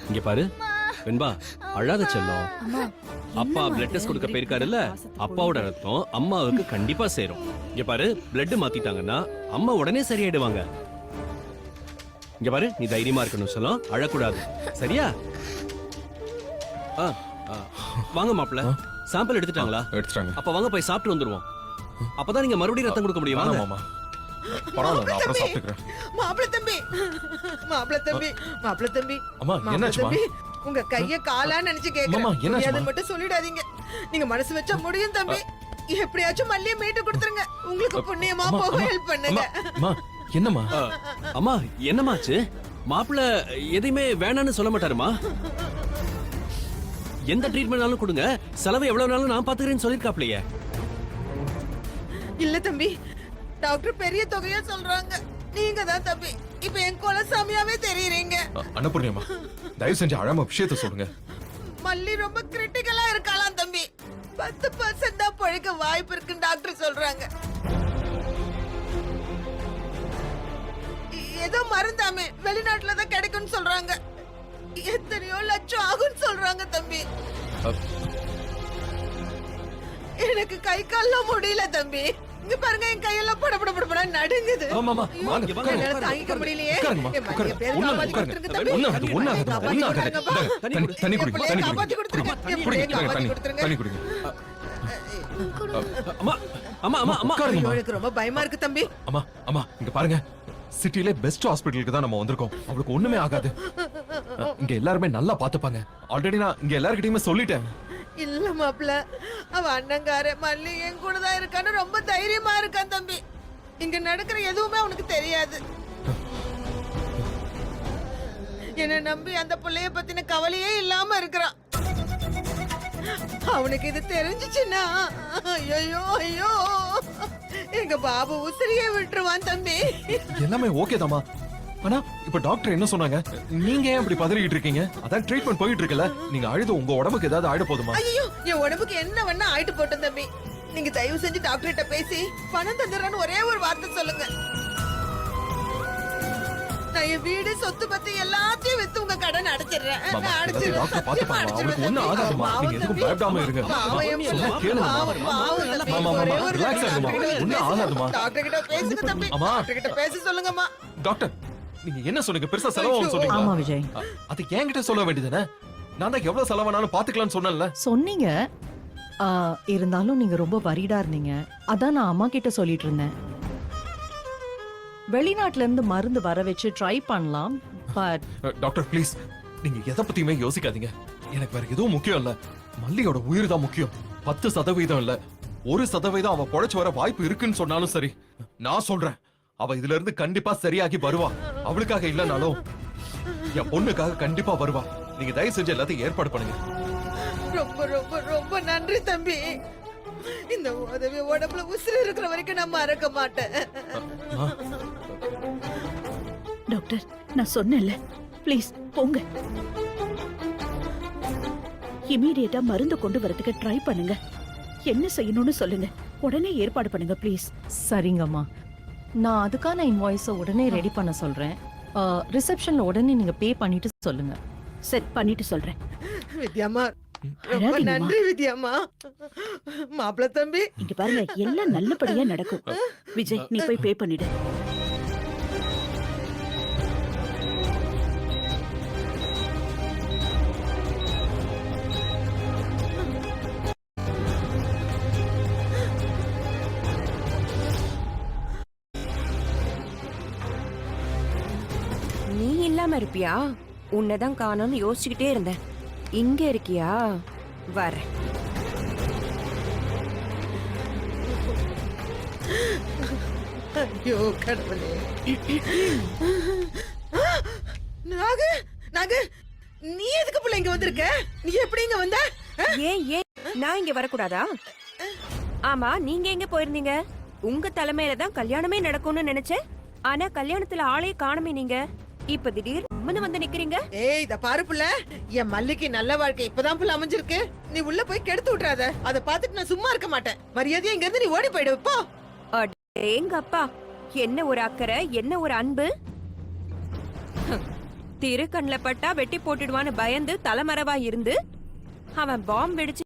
இங்க பாரு வெண்பா, அழாத செல்லம். அப்பா பிளட் டெஸ்ட் கொடுக்க போயிருக்காருல்ல, அப்பாவோட ரத்தம் அம்மாவுக்கு கண்டிப்பா சேரும். இங்க பாரு, பிளட் மாத்திட்டாங்கன்னா அம்மா உடனே சரியாயிடுவாங்க. இங்க பாரு, நீ தைரியமா இருக்கணும் செல்லம், அழக்கூடாது, சரியா? வாங்க மாப்பிள்ள, சாம்பிள் எடுத்துட்டாங்களா? எடுத்துட்டாங்க. அப்ப வாங்க போய் சாப்பிட்டு வந்துருவோம். அப்பதான் நீங்க மறுபடியும் ரத்தம் கொடுக்க முடியும். வாங்க மாமா. பரவாயில்ல, நான் அப்புறம் சாப்பிட்டுக்கிறேன். மாப்பிள்ள தம்பி, மாப்பிள்ள தம்பி, மாப்பிள்ள தம்பி. அம்மா, என்னாச்சுமா? உங்க கைய காலா நினைச்சு கேக்குறேன். அதை மட்டும் சொல்லிடாதீங்க. நீங்க மனசு வச்சா முடியும் தம்பி. எப்படியாச்சும் மல்லிய மீட்டு கொடுத்துருங்க. உங்களுக்கு புண்ணியமா போக ஹெல்ப் பண்ணுங்க. அம்மா, என்னம்மா? அம்மா, என்னமாச்சு? மாப்பிள்ள எதையுமே வேணான்னு சொல்ல மாட்டாருமா? எந்த ட்ரீட்மெண்ட்னாலும் கொடுங்க, செலவு எவ்வளவு நாளும் நான் பாத்துக்கிறேன்னு சொல்லிருக்காப்லையே. இல்ல தம்பி, டாக்டர் பெரிய தொகையா சொல்றாங்க. நீங்க தான் தம்பி இப்ப என் குலசாமியாவே தெரியுறீங்க. அன்னபூர்ணியம்மா, தயவு செஞ்சு அழாம விஷயத்த சொல்லுங்க. மல்லி ரொம்ப கிரிட்டிக்கலா இருக்கலாம் தம்பி. 10% தான் பழைக்க வாய்ப்பு இருக்குன்னு டாக்டர் சொல்றாங்க. ஏதோ மருந்தாமே வெளிநாட்டுல தான் கிடைக்கும்னு சொல்றாங்க. எத்தனையோ லட்சம் ஆகும்னு சொல்றாங்க தம்பி. எனக்கு கை கால்லாம் முடியல தம்பி. இங்க பாருங்க, என் கையெல்லாம் படபட நடுங்குது. என்னால தாங்கிக்க முடியலையே. தண்ணி குடிங்க. எனக்கு ரொம்ப பயமா இருக்கு தம்பி. அம்மா, அம்மா, இங்க பாருங்க, சிட்டில பெஸ்ட் ஹாஸ்பிடலுக்கு தான் நம்ம வந்திருக்கோம். அவளுக்கு ஒண்ணுமே ஆகாது. இங்க எல்லாருமே நல்லா பாத்துப்பாங்க. ஆல்ரெடி நான் இங்க எல்லார்கிட்டயுமே சொல்லிட்டேன். இல்ல மாப்பிள்ள, அவ அண்ணங்கார மல்லி என் கூட தான் இருக்கான்னு ரொம்ப தைரியமா இருக்கான் தம்பி. இங்க நடக்கிற எதுவுமே அவனுக்கு தெரியாது. என்ன நம்பி அந்த பிள்ளைய பத்தின கவலையே இல்லாம இருக்கிறான். அவனுக்கு இது தெரிஞ்சுச்சுன்னா ஐயோ ஐயோ, எங்க பாபு உசிரியே விட்டுருவான் தம்பி. எல்லாமே ஓகே தாமா. ஆனா இப்ப டாக்டர் என்ன சொன்னாங்க? நீங்க ஏன் இப்படி பதறிட்டு இருக்கீங்க? அதான் ட்ரீட்மெண்ட் போயிட்டு இருக்குல்ல. நீங்க அழுது உங்க உடம்புக்கு ஏதாவது ஆயிட போதுமா? ஐயோ, என் உடம்புக்கு என்ன வேணா ஆயிட்டு போட்டோம் தம்பி. நீங்க தயவு செஞ்சு டாக்டர் கிட்ட பேசி பணம் தந்துடுறேன்னு ஒரே ஒரு வார்த்தை சொல்லுங்க. நான் என் வீடு சொத்து பத்தி எல்லாத்தையும் வித்து உங்க கடன் அடைச்சிடுறேன். டாக்டர் பாத்துப்பாங்க, அவளுக்கு ஒண்ணும் ஆகாதுமா. நீங்க எதுக்கும் பயப்படாம இருங்க. சொன்னா கேளுமா. மாமா, ரிலாக்ஸ் ஆகுமா, ஒண்ணும் ஆகாதுமா. டாக்டர் கிட்ட பேசுங்க தம்பி. டாக்டர் கிட்ட பேச சொல்லுங்கம்மா. டாக்டர், நீங்க என்ன சொன்னீங்க? பெருசா செலவாகும் சொன்னீங்க. ஆமா விஜய், அது என்கிட்ட சொல்ல வேண்டியதுதானே? நான் தான் எவ்வளவு செலவானாலும் பாத்துக்கலாம்னு சொன்னேன்ல. சொன்னீங்க. இருந்தாலும் நீங்க ரொம்ப வரிடா இருந்தீங்க. அதான் நான் அம்மா கிட்ட சொல்லிட்டு இருந்தேன். வெளிநாட்டுல இருந்து மருந்து வர வச்சு ட்ரை பண்ணலாம். பட் டாக்டர் ப்ளீஸ், நீங்க எதை பத்தியுமே யோசிக்காதீங்க. எனக்கு வேற எதுவும் முக்கியம் இல்ல. மல்லியோட உயிர் தான் முக்கியம். 10% இல்ல, 1% அவ பொழைச்சு வர வாய்ப்பு இருக்குன்னு சொன்னாலும் சரி. நான் சொல்றேன், அவ இதுல இருந்து கண்டிப்பா சரியாகி வருவா. அவளுக்காக இல்லனாலும் என் பொண்ணுக்காக கண்டிப்பா வருவா. நீங்க தயவு செஞ்சு எல்லாத்தையும் ஏற்பாடு பண்ணுங்க. ரொம்ப ரொம்ப ரொம்ப நன்றி தம்பி. இந்த உதவி உடம்புல உசுறு இருக்கிற வரைக்கும் நான் மறக்க மாட்டேன். டாக்டர், நான் சொன்னேன்ல, ப்ளீஸ் போங்க. இமீடியட்டா மருந்து கொண்டு வரதுக்கு ட்ரை பண்ணுங்க. என்ன செய்யணும்னு சொல்லுங்க, உடனே ஏற்பாடு பண்ணுங்க ப்ளீஸ். சரிங்கம்மா, நான் அதுக்கான இன்வாய்ஸை உடனே ரெடி பண்ண சொல்றேன். ரிசப்ஷன்ல உடனே நீங்க பே பண்ணிட்டு சொல்லுங்க. சரி, பண்ணிட்டு சொல்றேன். வித்யாமா, ரொம்ப நன்றி வித்யாமா. மாப்பிள்ள தம்பி, இங்க பாருங்க, எல்லாம் நல்லபடியா நடக்கும். விஜய், நீ போய் பே பண்ணிடு. நீ இல்லாம இருப்பியா? உன்னதான் காணோம்னு யோசிச்சுக்கிட்டே இருந்தேன். இங்க இருக்கியா? வர. ஐயோ கடவுளே. நாகு, நாகு, நீ எதுக்கு புள்ள இங்க வந்திருக்க? நீ எப்படி இங்க வந்த? ஏன் நான் இங்க வரக்கூடாதா? ஆமா, நீங்க எங்க போயிருந்தீங்க? உங்க தலைமையில தான் கல்யாணமே நடக்கும்னு நினைச்சேன். ஆனா கல்யாணத்துல ஆளே காணுமே. நீங்க இப்ப திடீர்னு வந்து நிக்கிறீங்க. ஏய் இத பாரு புள்ள, என் மல்லிக்கு நல்ல வாழ்க்கை இப்பதான் புள்ள அமைஞ்சிருக்கு. நீ உள்ள போய் கெடுத்து விட்டுறாத. அத பாத்துட்டு நான் சும்மா இருக்க மாட்டேன். மரியாதையா இங்க இருந்து நீ ஓடி போயிடு போ. எங்க அப்பா என்ன ஒரு அக்கறை, என்ன ஒரு அன்பு. திரு கண்ல பட்டா வெட்டி போட்டுடுவான்னு பயந்து தலைமறைவா இருந்து அவன் பாம்பு வெடிச்சு